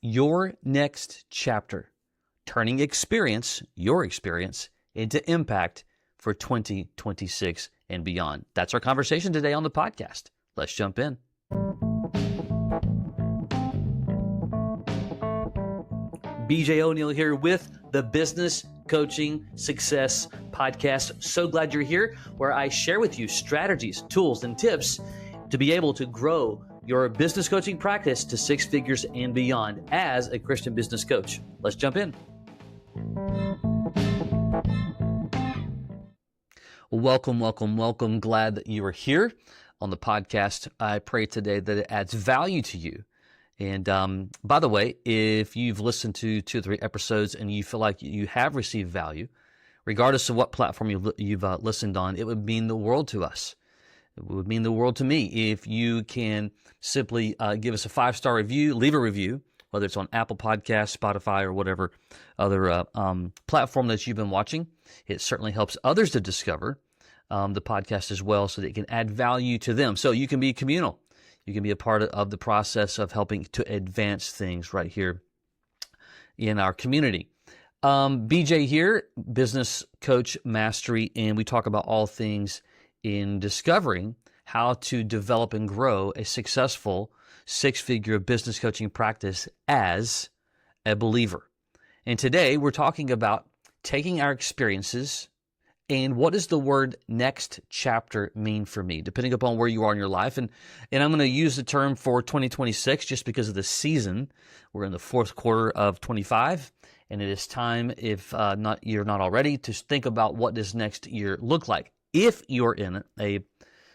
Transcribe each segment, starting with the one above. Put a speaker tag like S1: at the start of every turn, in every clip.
S1: your next chapter, turning your experience, into impact for 2026 and beyond. That's our conversation today on the podcast. Let's jump in. BJ O'Neill here with the Business Coaching Success Podcast. So glad you're here, where I share with you strategies, tools, and tips to be able to grow your business coaching practice to six figures and beyond as a Christian business coach. Let's jump in. Welcome. Glad that you are here on the podcast. I pray today that it adds value to you. And by the way, if you've listened to 2 or 3 episodes and you feel like you have received value, regardless of what platform you've listened on, it would mean the world to us. It would mean the world to me if you can simply give us a 5-star review, leave a review, whether it's on Apple Podcasts, Spotify, or whatever other platform that you've been watching. It certainly helps others to discover the podcast as well, so that it can add value to them. So you can be communal. You can be a part of the process of helping to advance things right here in our community. BJ here, Business Coach Mastery, and we talk about all things in discovering how to develop and grow a successful 6-figure business coaching practice as a believer. And today we're talking about taking our experiences and what does the word next chapter mean for me, depending upon where you are in your life. And I'm going to use the term for 2026 just because of the season. We're in the 4th quarter of 25, and it is time, if you're not already, to think about what does next year look like. If you're in a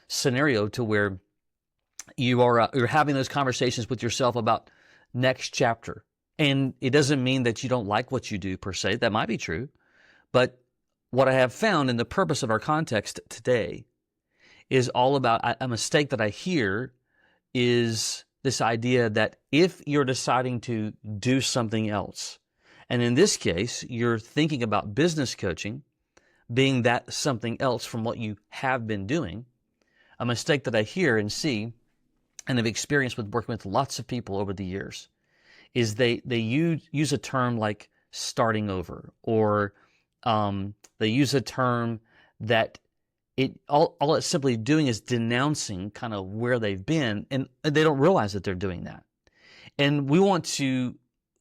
S1: scenario to where you're having those conversations with yourself about next chapter, and it doesn't mean that you don't like what you do per se. That might be true, but what I have found in the purpose of our context today is all about a mistake that I hear is this idea that if you're deciding to do something else, and in this case, you're thinking about business coaching being that something else from what you have been doing, a mistake that I hear and see and have experienced with working with lots of people over the years is they use a term like starting over, or they use a term that all it's simply doing is denouncing kind of where they've been, and they don't realize that they're doing that. And we want to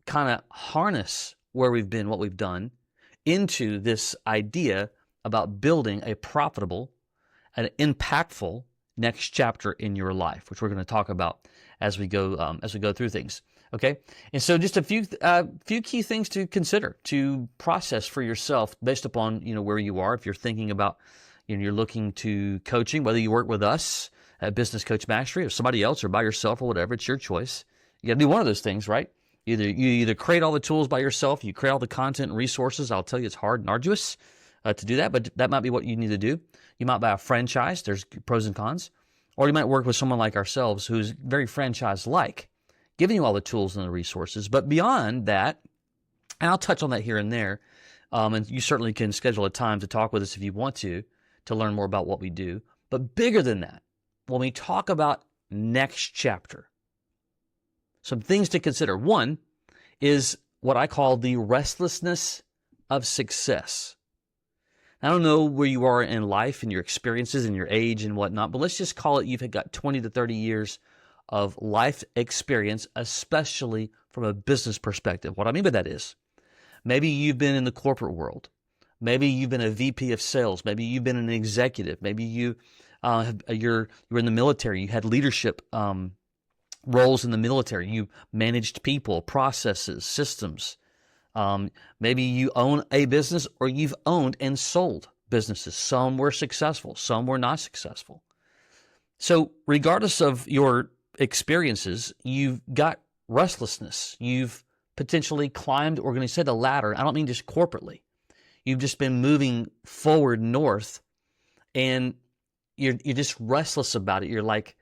S1: kind of harness where we've been, what we've done, into this idea about building a profitable and impactful next chapter in your life, which we're going to talk about as we go through things. Okay, and so just a few key things to consider, to process for yourself based upon where you are. If you're thinking about you're looking to coaching, whether you work with us at Business Coach Mastery or somebody else or by yourself or whatever, it's your choice. You got to do one of those things, right? You either create all the tools by yourself, you create all the content and resources. I'll tell you, it's hard and arduous to do that, but that might be what you need to do. You might buy a franchise. There's pros and cons, or you might work with someone like ourselves who's very franchise-like, giving you all the tools and the resources. But beyond that, and I'll touch on that here and there, and you certainly can schedule a time to talk with us if you want to learn more about what we do. But bigger than that, when we talk about next chapter, some things to consider. One is what I call the restlessness of success. I don't know where you are in life and your experiences and your age and whatnot, but let's just call it you've got 20 to 30 years of life experience, especially from a business perspective. What I mean by that is maybe you've been in the corporate world. Maybe you've been a VP of sales. Maybe you've been an executive. Maybe you're in the military. You had leadership roles in the military. You managed people, processes, systems. Maybe you own a business, or you've owned and sold businesses. Some were successful, some were not successful. So regardless of your experiences, you've got restlessness. You've potentially climbed, or going to say the ladder. I don't mean just corporately. You've just been moving forward north, and you're just restless about it. You're like,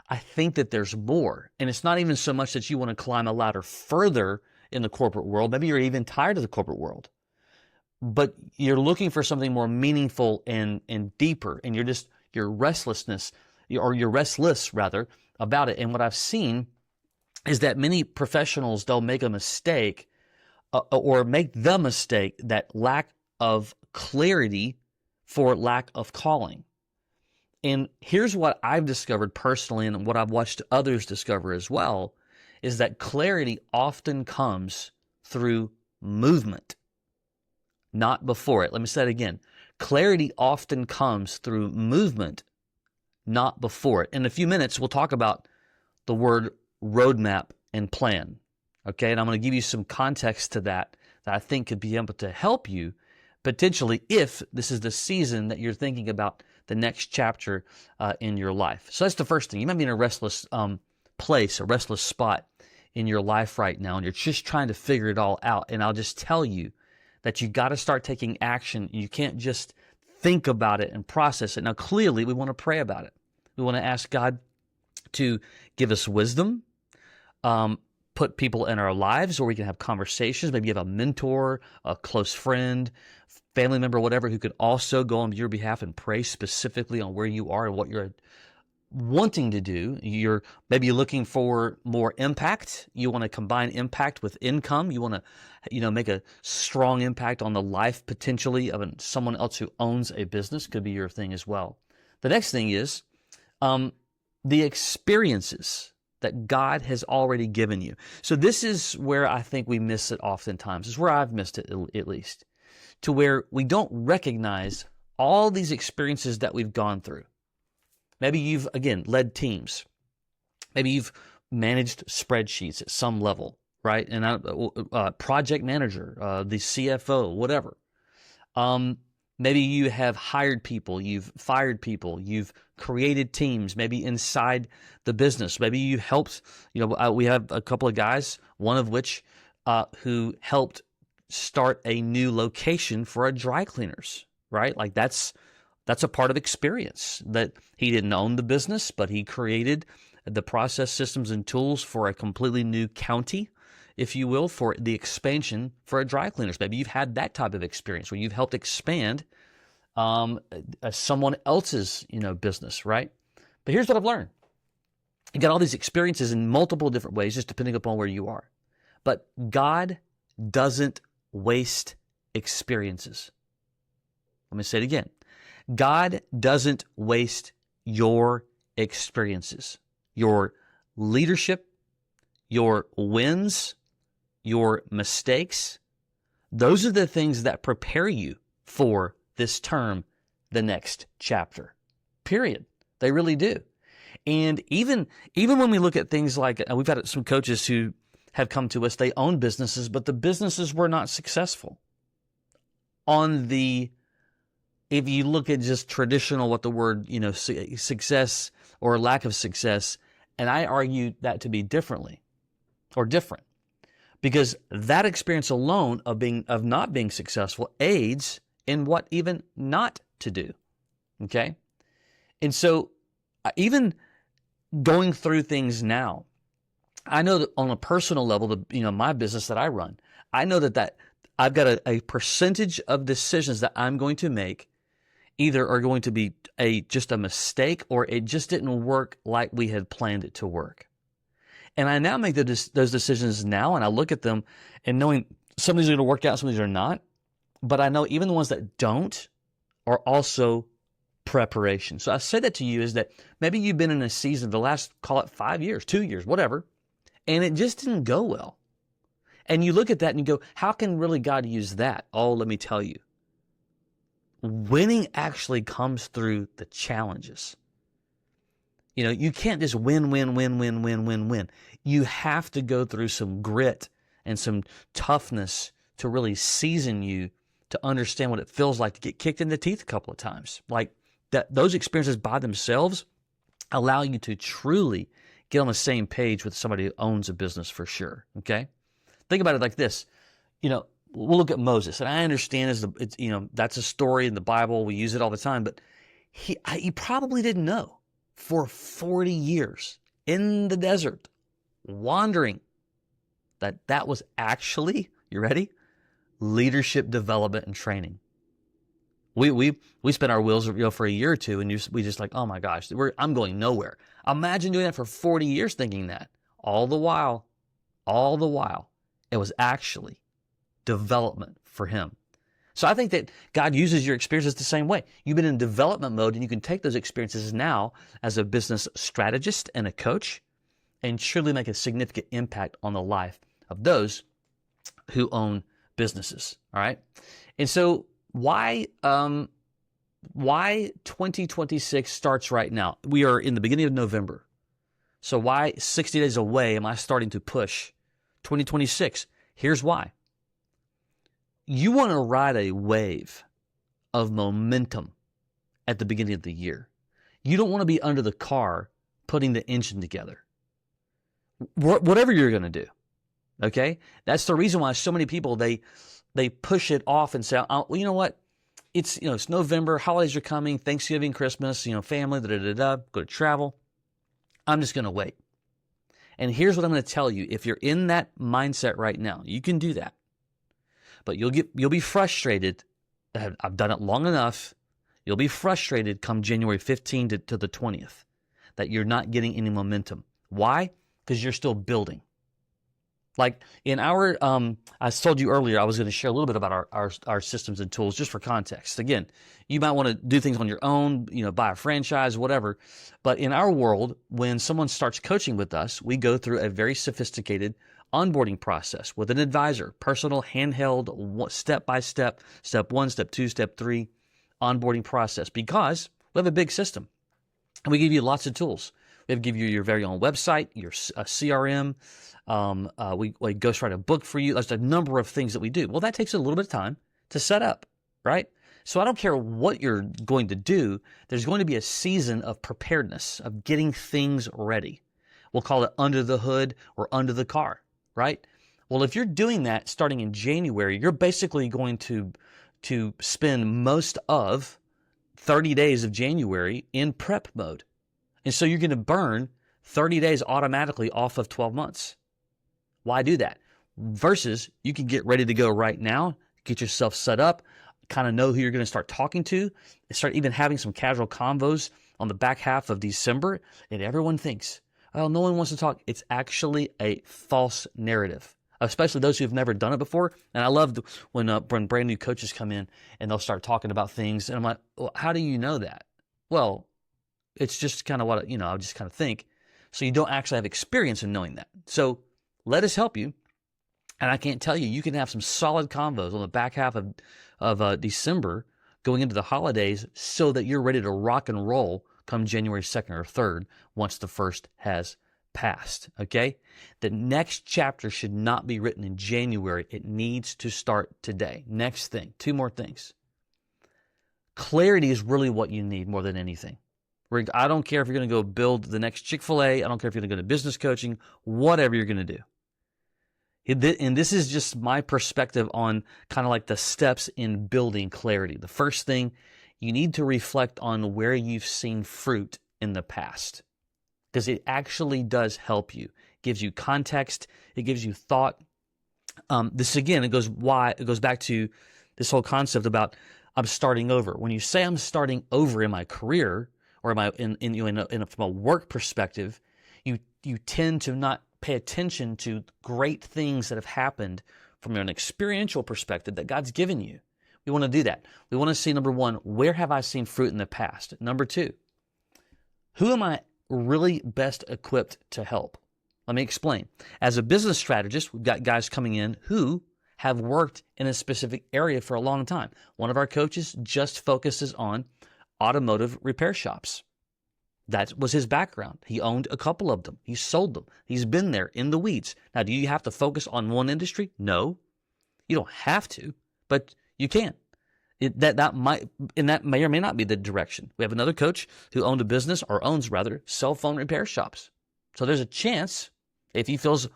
S1: I think that there's more. And it's not even so much that you want to climb a ladder further in the corporate world. Maybe you're even tired of the corporate world, but you're looking for something more meaningful and deeper, and you're restless rather about it. And what I've seen is that many professionals, they'll make a mistake or make the mistake that lack of clarity for lack of calling. And here's what I've discovered personally, and what I've watched others discover as well, is that clarity often comes through movement, not before it. Let me say it again. Clarity often comes through movement, not before it. In a few minutes, we'll talk about the word roadmap and plan. Okay, and I'm going to give you some context to that I think could be able to help you potentially if this is the season that you're thinking about the next chapter in your life. So that's the first thing. You might be in a restless place, a restless spot in your life right now, and you're just trying to figure it all out. And I'll just tell you that you got to start taking action. You can't just think about it and process it. Now, clearly, we want to pray about it. We want to ask God to give us wisdom, put people in our lives where we can have conversations. Maybe you have a mentor, a close friend, family member, whatever, who could also go on your behalf and pray specifically on where you are and what you're wanting to do. You're maybe looking for more impact. You want to combine impact with income. You want to, make a strong impact on the life potentially of someone else who owns a business. Could be your thing as well. The next thing is the experiences that God has already given you. So this is where I think we miss it oftentimes. This is where I've missed it at least, to where we don't recognize all these experiences that we've gone through. Maybe you've, again, led teams. Maybe you've managed spreadsheets at some level, right? And project manager, the CFO, whatever. Maybe you have hired people, you've fired people, you've created teams, maybe inside the business. Maybe you helped, we have a couple of guys, one of which who helped start a new location for our dry cleaners, right? Like that's a part of experience, that he didn't own the business, but he created the process, systems, and tools for a completely new county, if you will, for the expansion for our dry cleaners. Maybe you've had that type of experience where you've helped expand someone else's, business, right? But here's what I've learned. You got all these experiences in multiple different ways, just depending upon where you are. But God doesn't waste experiences. Let me say it again. God doesn't waste your experiences, your leadership, your wins, your mistakes. Those are the things that prepare you for this term, the next chapter, period. They really do. And even when we look at things like, we've had some coaches who have come to us, they own businesses, but the businesses were not successful. If you look at just traditional, what the word, success or lack of success, and I argue that to be different, because that experience alone of not being successful aids in what even not to do. Okay? And so even going through things now, I know that on a personal level, my business that I run, I know that I've got a percentage of decisions that I'm going to make either are going to be just a mistake, or it just didn't work like we had planned it to work. And I now make those decisions now, and I look at them and knowing some of these are going to work out, some of these are not. But I know even the ones that don't are also preparation. So I say that to you is that maybe you've been in a season, the last, call it 5 years, 2 years, whatever, and it just didn't go well. And you look at that and you go, how can really God use that? Oh, let me tell you. Winning actually comes through the challenges. You can't just win. You have to go through some grit and some toughness to really season you to understand what it feels like to get kicked in the teeth a couple of times. Like that, those experiences by themselves allow you to truly get on the same page with somebody who owns a business for sure. Okay? Think about it like this. We'll look at Moses, and I understand that's a story in the Bible. We use it all the time, but he probably didn't know for 40 years in the desert, wandering, that was actually, you ready? Leadership development and training. We spent our wheels for a year or two, and we just like, oh my gosh, I'm going nowhere. Imagine doing that for 40 years, thinking that. All the while, it was actually development for him. So I think that God uses your experiences the same way. You've been in development mode, and you can take those experiences now as a business strategist and a coach and truly make a significant impact on the life of those who own businesses. All right. And so why 2026 starts right now? We are in the beginning of November. So why 60 days away am I starting to push 2026? Here's why. You want to ride a wave of momentum at the beginning of the year. You don't want to be under the car putting the engine together. Whatever you're going to do, okay? That's the reason why so many people, they push it off and say, oh, well, you know what? It's November, holidays are coming, Thanksgiving, Christmas, family, go to travel. I'm just going to wait. And here's what I'm going to tell you. If you're in that mindset right now, you can do that. But you'll be frustrated. I've done it long enough. You'll be frustrated come January 15th to the 20th that you're not getting any momentum. Why? Because you're still building. Like in our, I told you earlier, I was going to share a little bit about our systems and tools just for context. Again, you might want to do things on your own, buy a franchise, whatever. But in our world, when someone starts coaching with us, we go through a very sophisticated onboarding process with an advisor, personal, handheld, step-by-step, step 1, step 2, step 3 onboarding process, because we have a big system and we give you lots of tools. We give you your very own website, your CRM. We ghostwrite a book for you. There's a number of things that we do. Well, that takes a little bit of time to set up, right? So I don't care what you're going to do. There's going to be a season of preparedness, of getting things ready. We'll call it under the hood or under the car, right? Well, if you're doing that starting in January, you're basically going to spend most of 30 days of January in prep mode. And so you're going to burn 30 days automatically off of 12 months. Why do that? Versus you can get ready to go right now, get yourself set up, kind of know who you're going to start talking to, and start even having some casual convos on the back half of December. And everyone thinks, oh, no one wants to talk. It's actually a false narrative, especially those who have never done it before. And I love when brand new coaches come in and they'll start talking about things. And I'm like, well, how do you know that? Well, it's just kind of what, I just kind of think. So you don't actually have experience in knowing that. So let us help you. And I can't tell you, you can have some solid convos on the back half of December going into the holidays so that you're ready to rock and roll come January 2nd or 3rd once the first has passed, okay? The next chapter should not be written in January. It needs to start today. Next thing, 2 more things. Clarity is really what you need more than anything. I don't care if you're going to go build the next Chick-fil-A. I don't care if you're going to go to business coaching, whatever you're going to do. And this is just my perspective on kind of like the steps in building clarity. The first thing, you need to reflect on where you've seen fruit in the past, because it actually does help you. It gives you context. It gives you thought. This again, it goes back to this whole concept about I'm starting over. When you say I'm starting over in my career, or from a work perspective, you tend to not pay attention to great things that have happened from an experiential perspective that God's given you. We want to do that. We want to see, number 1, where have I seen fruit in the past? Number 2, who am I really best equipped to help? Let me explain. As a business strategist, we've got guys coming in who have worked in a specific area for a long time. One of our coaches just focuses on automotive repair shops. That was his background. He owned a couple of them. He sold them. He's been there in the weeds. Now, do you have to focus on one industry? No, you don't have to, but you can. That may or may not be the direction. We have another coach who owns cell phone repair shops. So there's a chance, if he feels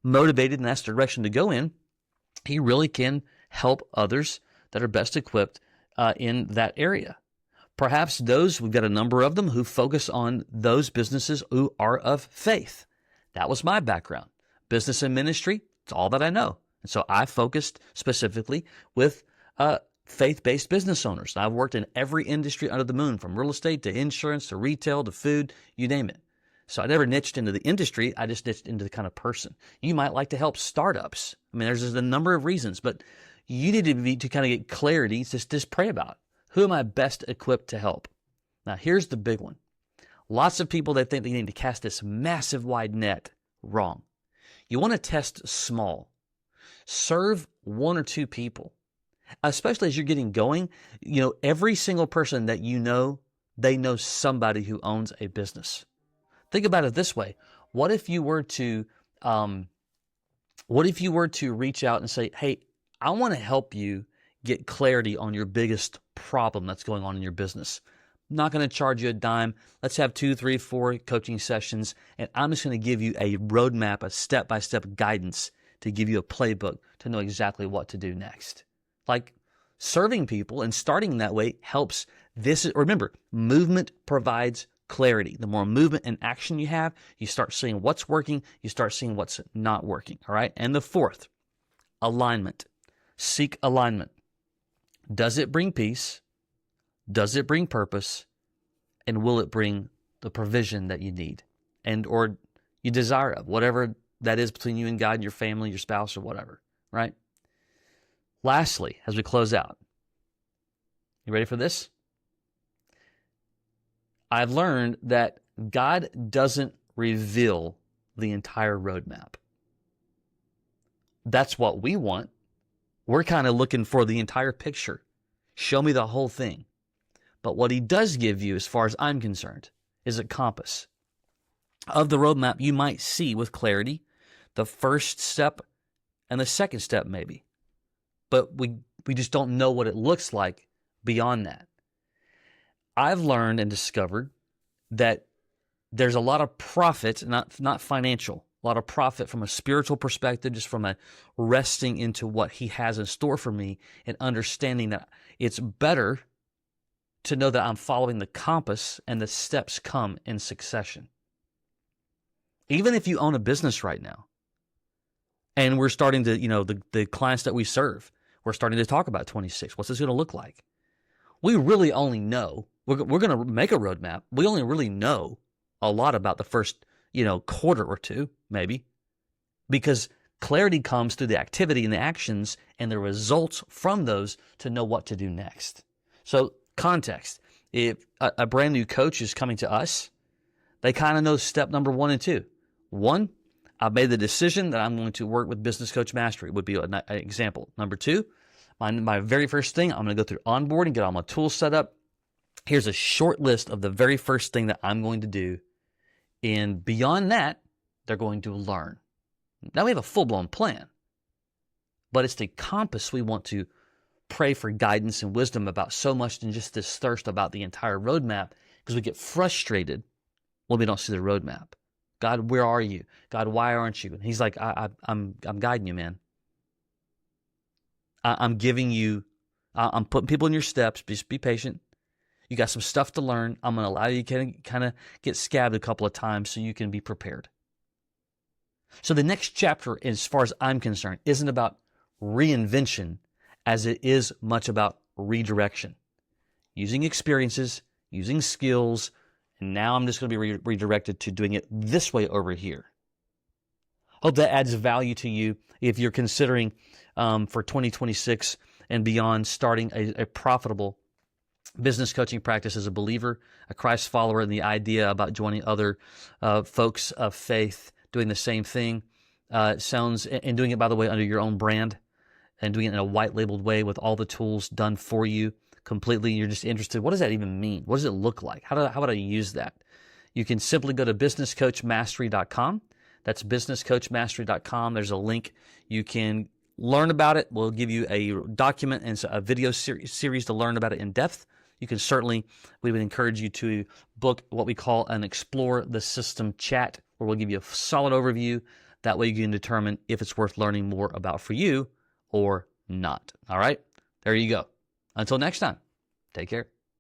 S1: motivated and that's the direction to go in, he really can help others that are best equipped in that area. Perhaps we've got a number of them who focus on those businesses who are of faith. That was my background. Business and ministry, it's all that I know. And so I focused specifically with faith-based business owners. I've worked in every industry under the moon, from real estate to insurance to retail to food, you name it. So I never niched into the industry. I just niched into the kind of person. You might like to help startups. I mean, there's a number of reasons, but you need to kind of get clarity. Just pray about who am I best equipped to help. Now, here's the big one. Lots of people, they think they need to cast this massive wide net. Wrong. You want to test small. Serve one or two people, especially as you're getting going. Every single person that they know somebody who owns a business. Think about it this way. What if you were to reach out and say, hey, I want to help you get clarity on your biggest problem that's going on in your business. I'm not going to charge you a dime. Let's have 2, 3, 4 coaching sessions, and I'm just going to give you a roadmap, a step-by-step guidance to give you a playbook to know exactly what to do next. Like, serving people and starting that way helps. Remember, movement provides clarity. The more movement and action you have, you start seeing what's working, you start seeing what's not working, all right? And the fourth, alignment. Seek alignment. Does it bring peace? Does it bring purpose? And will it bring the provision that you need or you desire of, whatever that is between you and God and your family, your spouse, or whatever, right? Lastly, as we close out, you ready for this? I've learned that God doesn't reveal the entire roadmap. That's what we want. We're kind of looking for the entire picture. Show me the whole thing. But what he does give you, as far as I'm concerned, is a compass of the roadmap. You might see with clarity the first step and the second step maybe. But we just don't know what it looks like beyond that. I've learned and discovered that there's a lot of profit, not financial, a lot of profit from a spiritual perspective, just from a resting into what he has in store for me and understanding that it's better to know that I'm following the compass and the steps come in succession. Even if you own a business right now, and we're starting to, the clients that we serve, we're starting to talk about 26. What's this going to look like? We really only know, we're going to make a roadmap. We only really know a lot about the first, quarter or two, maybe, because clarity comes through the activity and the actions and the results from those to know what to do next. So context, if a brand new coach is coming to us, they kind of know step number 1 and 2. 1, I've made the decision that I'm going to work with Business Coach Mastery would be an example. Number 2, my very first thing, I'm going to go through onboarding, get all my tools set up. Here's a short list of the very first thing that I'm going to do. And beyond that, they're going to learn. Now we have a full-blown plan, but it's the compass we want to pray for guidance and wisdom about so much than just this thirst about the entire roadmap, because we get frustrated when we don't see the roadmap. God, where are you? God, why aren't you? And he's like, I'm guiding you, man. I'm giving you, I'm putting people in your steps. Just be patient. You got some stuff to learn. I'm going to allow you to kind of get scabbed a couple of times so you can be prepared. So the next chapter, as far as I'm concerned, isn't about reinvention as it is much about redirection. Using experiences, using skills, and now I'm just going to be redirected to doing it this way over here. Hope that adds value to you if you're considering for 2026 and beyond starting a profitable business coaching practice as a believer, a Christ follower, and the idea about joining other folks of faith doing the same thing. Sounds, and doing it, by the way, under your own brand and doing it in a white labeled way with all the tools done for you completely. You're just interested. What does that even mean? What does it look like? How would I use that? You can simply go to businesscoachmastery.com. That's businesscoachmastery.com. There's a link. You can learn about it. We'll give you a document and a video series to learn about it in depth. You can certainly, we would encourage you to book what we call an Explore the System chat, where we'll give you a solid overview. That way you can determine if it's worth learning more about for you or not. All right? There you go. Until next time, take care.